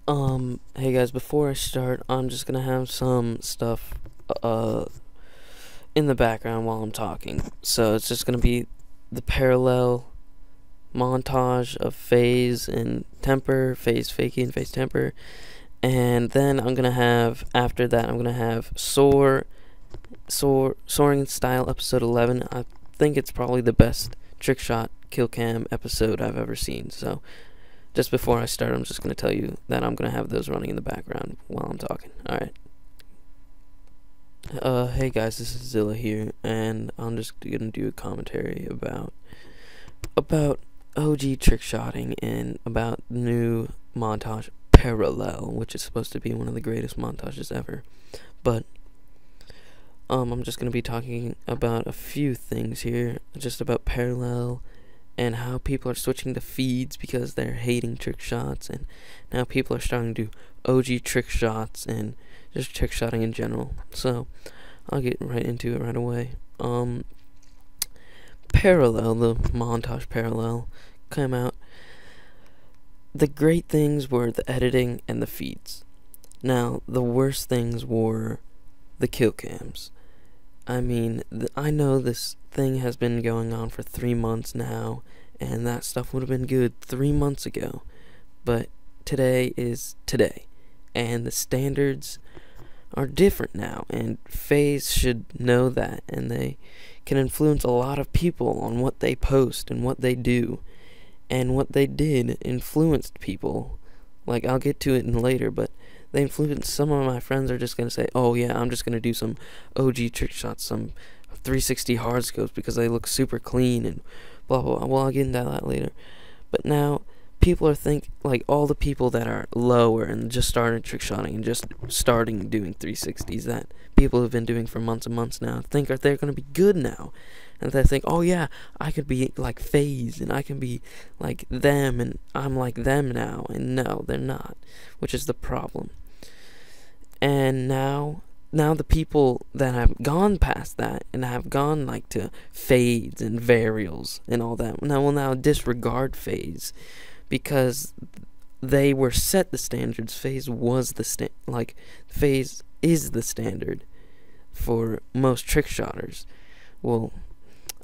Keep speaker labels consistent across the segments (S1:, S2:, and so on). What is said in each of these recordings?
S1: Hey guys, before I start, I'm just gonna have some stuff, uh, in the background while I'm talking. So it's just gonna be the parallel montage of phase and temper, phase fakie and phase temper. And then after that, I'm gonna have Soaring Style episode 11. I think it's probably the best Trickshot kill cam episode I've ever seen. So just before I start, I'm just going to tell you that I'm going to have those running in the background while I'm talking. Alright. Hey guys, this is Zilla here, and I'm just going to do a commentary about OG trickshotting and about the new montage Parallel, which is supposed to be one of the greatest montages ever. But I'm just going to be talking about a few things here, just about Parallel, and how people are switching to feeds because they're hating trick shots, and now people are starting to do OG trick shots and just trick shotting in general. So I'll get right into it right away. Parallel, the montage Parallel came out. The great things were the editing and the feeds. Now the worst things were the kill cams. I mean, I know this thing has been going on for 3 months now, and that stuff would have been good 3 months ago, but today is today, and the standards are different now, and FaZe should know that, and they can influence a lot of people on what they post and what they do, and what they did influenced people. Like, I'll get to it later, but they influenced. Some of my friends are just going to say, oh yeah, I'm just going to do some OG trick shots, some 360 hard scopes because they look super clean and blah blah blah. Well, I'll get into that later. But now people are like all the people that are lower and just started trick shotting and just starting doing 360s that people have been doing for months and months now think they're going to be good now, and they think, oh yeah, I could be like FaZe and I can be like them and I'm like them now, and no, they're not, which is the problem. And now the people that have gone past that and have gone like to fades and varials and all that will now disregard FaZe because they were set the standards. FaZe was the FaZe is the standard for most trick shotters. Well,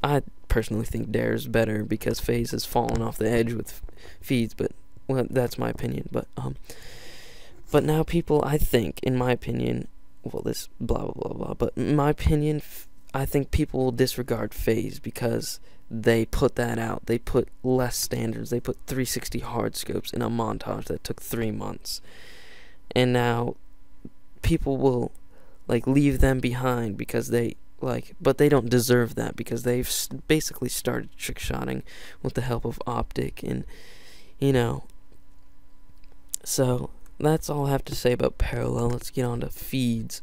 S1: I personally think Dare's better because FaZe has fallen off the edge with feeds, but well, that's my opinion. But now people, I think, in my opinion, well, this blah blah blah blah, but in my opinion, I think people will disregard FaZe because they put that out. They put less standards. They put 360 hard scopes in a montage that took 3 months, and now people will like leave them behind because but they don't deserve that because they've basically started trick shotting with the help of Optic, and so that's all I have to say about Parallel. Let's get on to feeds.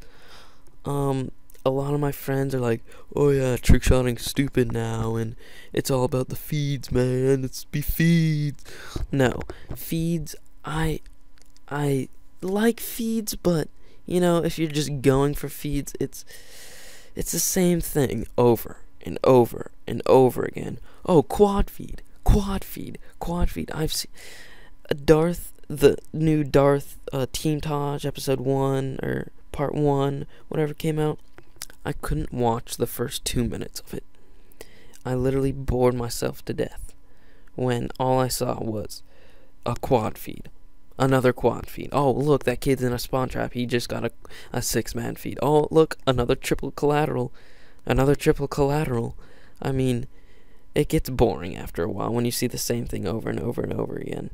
S1: A lot of my friends are like, oh yeah, trickshotting's stupid now, and it's all about the feeds, man. It's be feeds. No, feeds. I like feeds, but if you're just going for feeds, it's the same thing over and over and over again. Oh, quad feed. I've seen the new Darth Team Taj episode 1 or part 1, whatever came out. I couldn't watch the first 2 minutes of it. I literally bored myself to death when all I saw was a quad feed. Another quad feed. Oh, look, that kid's in a spawn trap. He just got a 6-man feed. Oh, look, another triple collateral. I mean, it gets boring after a while when you see the same thing over and over and over again.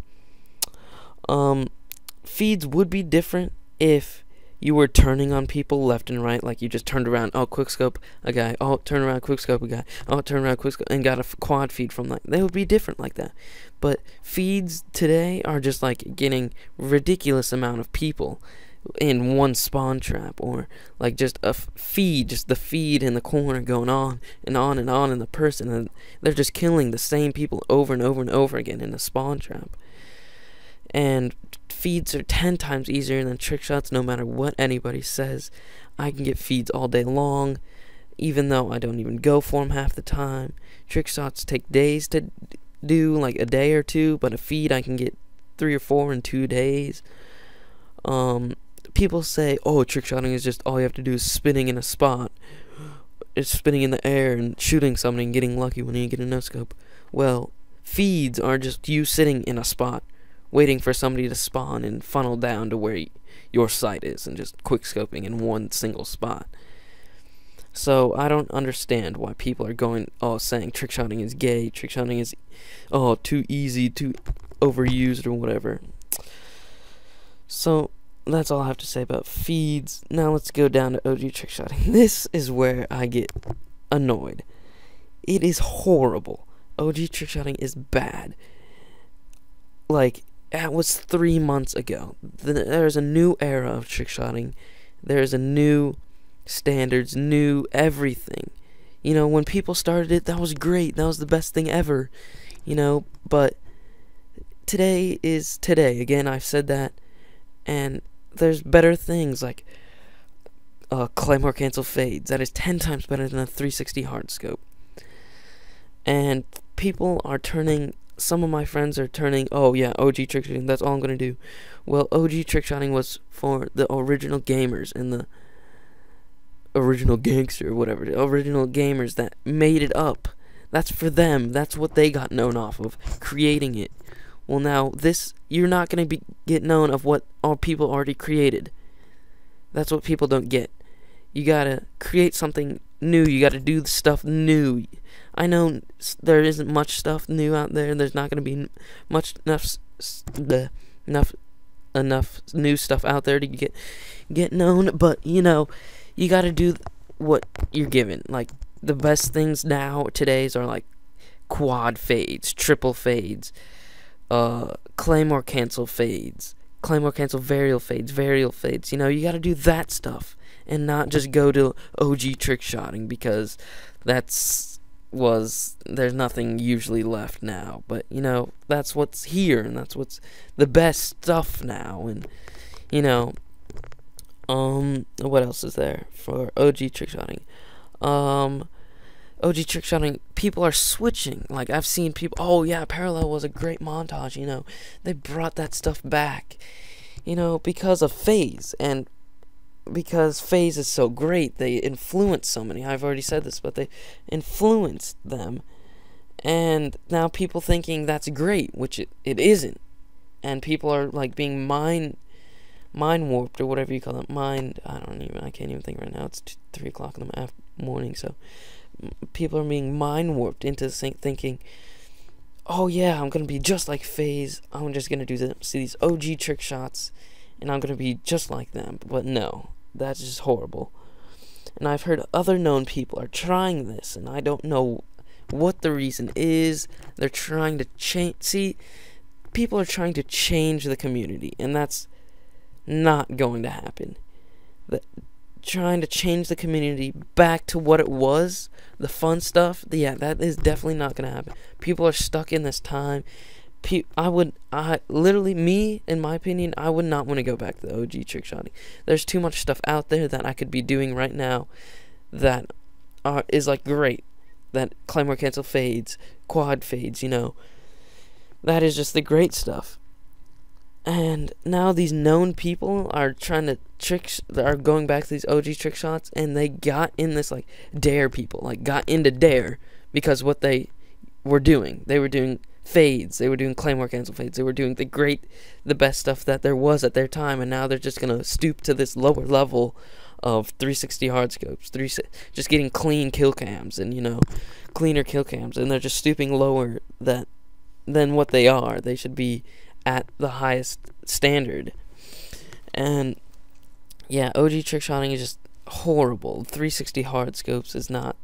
S1: Feeds would be different if you were turning on people left and right, like you just turned around, oh, quickscope a guy, oh, turn around, quickscope a guy, oh, turn around, quickscope, and got a quad feed from that. They would be different like that. But feeds today are just like getting ridiculous amount of people in one spawn trap, or like just a feed, just the feed in the corner going on and on and on in the person, and they're just killing the same people over and over and over again in a spawn trap. And feeds are 10 times easier than trick shots, no matter what anybody says. I can get feeds all day long, even though I don't even go for them half the time. Trick shots take days to do, like a day or two, but a feed I can get 3 or 4 in 2 days. People say, oh, trickshotting is just all you have to do is spinning in a spot. It's spinning in the air and shooting somebody and getting lucky when you get a no-scope. Well, feeds are just you sitting in a spot, waiting for somebody to spawn and funnel down to where your sight is, and just quick-scoping in one single spot. So I don't understand why people are saying trickshotting is gay, trickshotting is, too easy, too overused, or whatever. So that's all I have to say about feeds. Now let's go down to OG trickshotting. This is where I get annoyed. It is horrible. OG trickshotting is bad. Like, that was 3 months ago. There's a new era of trickshotting. There's a new standards, new everything. You know, when people started it, that was great. That was the best thing ever. You know, but today is today. Again, I've said that. And there's better things like Claymore cancel fades. That is 10 times better than a 360 hard scope. And people are turning, some of my friends are turning, oh yeah, OG trickshotting, that's all I'm going to do. Well, OG trickshotting was for the original gamers and the original gangster, or whatever, the original gamers that made it up. That's for them. That's what they got known off of, creating it. Well, now, you're not going to get known of what all people already created. That's what people don't get. You got to create something new. You got to do the stuff new. I know there isn't much stuff new out there. There's not going to be enough new stuff out there to get known. But, you know, you got to do what you're given. Like, the best things today's are like quad fades, triple fades, Claymore cancel fades, Claymore cancel varial fades. You know, you gotta do that stuff and not just go to OG trickshotting, because there's nothing usually left now. But, you know, that's what's here, and that's what's the best stuff now. And, you know, what else is there for OG trickshotting? OG trickshotting, people are switching. Like, I've seen people, oh yeah, Parallel was a great montage, you know. They brought that stuff back, you know, because of FaZe. And because FaZe is so great, they influence so many. I've already said this, but they influenced them. And now people thinking that's great, which it isn't. And people are, like, being mind warped, or whatever you call it. I can't even think right now. It's 3 o'clock in the morning, so people are being mind warped into thinking, oh yeah, I'm gonna be just like FaZe. I'm just gonna see these OG trick shots, and I'm gonna be just like them. But no, that's just horrible. And I've heard other known people are trying this, and I don't know what the reason is. They're trying to change. See, people are trying to change the community, and that's not going to happen. Trying to change the community back to what it was, the fun stuff, yeah, that is definitely not going to happen. People are stuck in this time. Literally, me, in my opinion, I would not want to go back to the OG trickshotting. There's too much stuff out there that I could be doing right now that is, like, great. That Claymore cancel fades, quad fades, you know. That is just the great stuff. And now these known people are trying to are going back to these OG trick shots, and they got in this, like, dare people, like, got into dare because what they were doing. They were doing fades, they were doing Claymore cancel fades, they were doing the best stuff that there was at their time, and now they're just gonna stoop to this lower level of 360 hard scopes, just getting clean kill cams, and, you know, cleaner kill cams, and they're just stooping lower than what they are. They should be at the highest standard. And yeah, OG trickshotting is just horrible. 360 hard scopes is not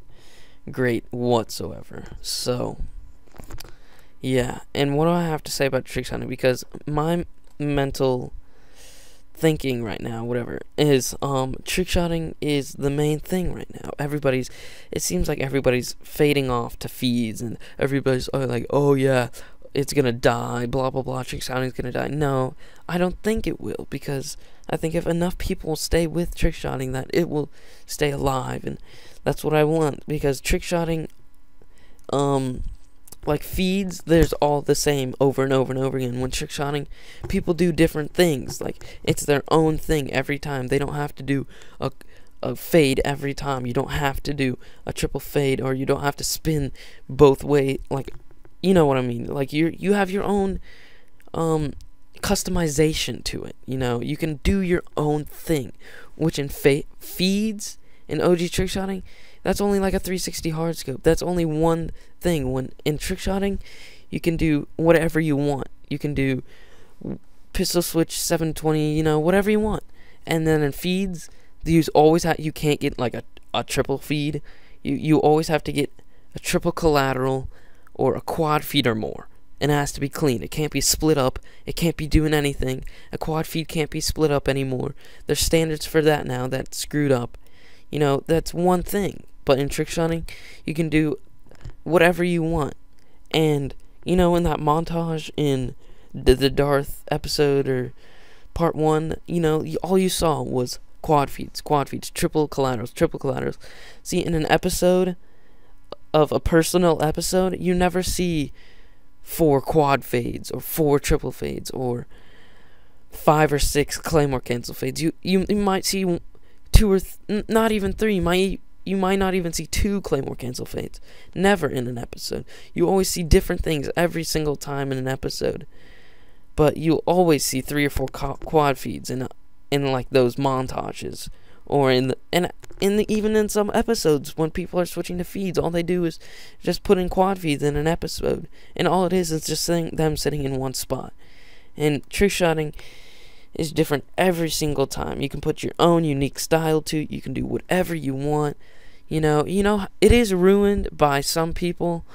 S1: great whatsoever. So yeah, and what do I have to say about trickshotting? Because my mental thinking right now, whatever, is trickshotting is the main thing right now. It seems like everybody's fading off to feeds, and everybody's like, oh yeah, it's gonna die, blah blah blah, trickshotting's gonna die. No, I don't think it will, because I think if enough people stay with trickshotting, that it will stay alive, and that's what I want. Because trickshotting, like feeds, there's all the same over and over and over again. When trickshotting, people do different things. Like, it's their own thing every time. They don't have to do a fade every time. You don't have to do a triple fade, or you don't have to spin both ways. Like, you know what I mean? Like, you have your own customization to it. You know, you can do your own thing, which in feeds in OG trickshotting, that's only like a 360 hard scope. That's only one thing. When in trickshotting, you can do whatever you want. You can do pistol switch 720, you know, whatever you want. And then in feeds, you always you can't get like a triple feed. You always have to get a triple collateral or a quad feed or more. And it has to be clean. It can't be split up. It can't be doing anything. A quad feed can't be split up anymore. There's standards for that now that's screwed up. You know, that's one thing. But in trickshotting, you can do whatever you want. And, you know, in that montage in the Darth episode or part 1, you know, all you saw was quad feeds, triple collaterals. See, in an episode of a personal episode, you never see 4 quad fades or 4 triple fades or 5 or 6 claymore cancel fades. You might see 2 or not even 3. You might not even see 2 claymore cancel fades. Never in an episode. You always see different things every single time in an episode. But you'll always see 3 or 4 quad feeds in like those montages, or even in some episodes when people are switching to feeds, all they do is just put in quad feeds in an episode, and all it is just them sitting in one spot. And trickshotting is different every single time. You can put your own unique style to it. You can do whatever you want. You know, it is ruined by some people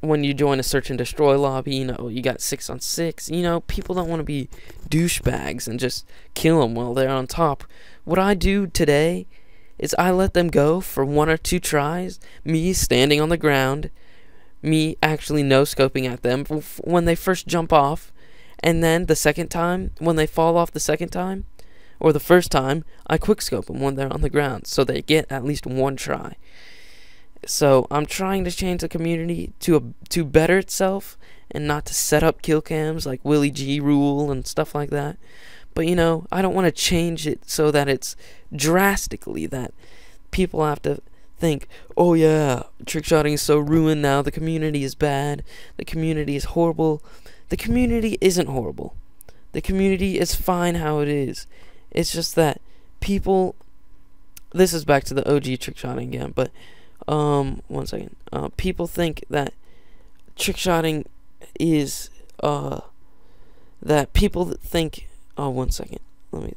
S1: when you join a search and destroy lobby. You know, you got 6-on-6. You know, people don't want to be douchebags and just kill them while they're on top. What I do today is I let them go for 1 or 2 tries, me standing on the ground, me actually no-scoping at them when they first jump off, and then the second time, when they fall off the second time, or the first time, I quickscope them when they're on the ground, so they get at least 1 try. So I'm trying to change the community to better itself, and not to set up kill cams like Willie G rule and stuff like that. But, you know, I don't want to change it so that it's drastically that people have to think, oh yeah, trickshotting is so ruined now, the community is bad, the community is horrible. The community isn't horrible. The community is fine how it is. It's just that people, this is back to the OG trickshotting again, but one second. People think that trickshotting is that people that think, oh, one second. Let me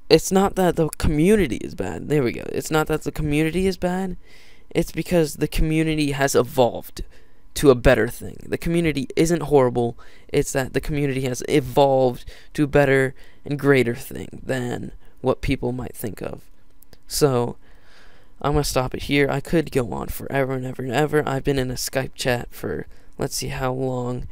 S1: it's not that the community is bad. There we go. It's not that the community is bad. It's because the community has evolved to a better thing. The community isn't horrible. It's that the community has evolved to a better and greater thing than what people might think of. So, I'm going to stop it here. I could go on forever and ever and ever. I've been in a Skype chat for, let's see how long,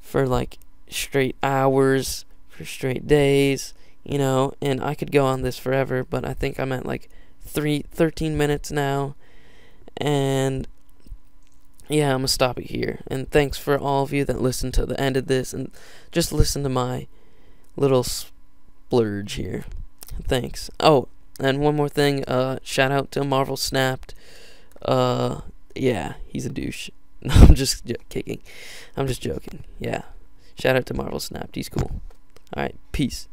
S1: for like straight hours, for straight days, you know, and I could go on this forever, but I think I'm at like 13 minutes now, and yeah, I'm going to stop it here. And thanks for all of you that listened to the end of this and just listen to my little splurge here. Thanks. Oh, and one more thing, shout out to Marvel Snapped. Yeah, he's a douche. I'm just kidding. I'm just joking. Yeah. Shout out to Marvel Snapped. He's cool. Alright, peace.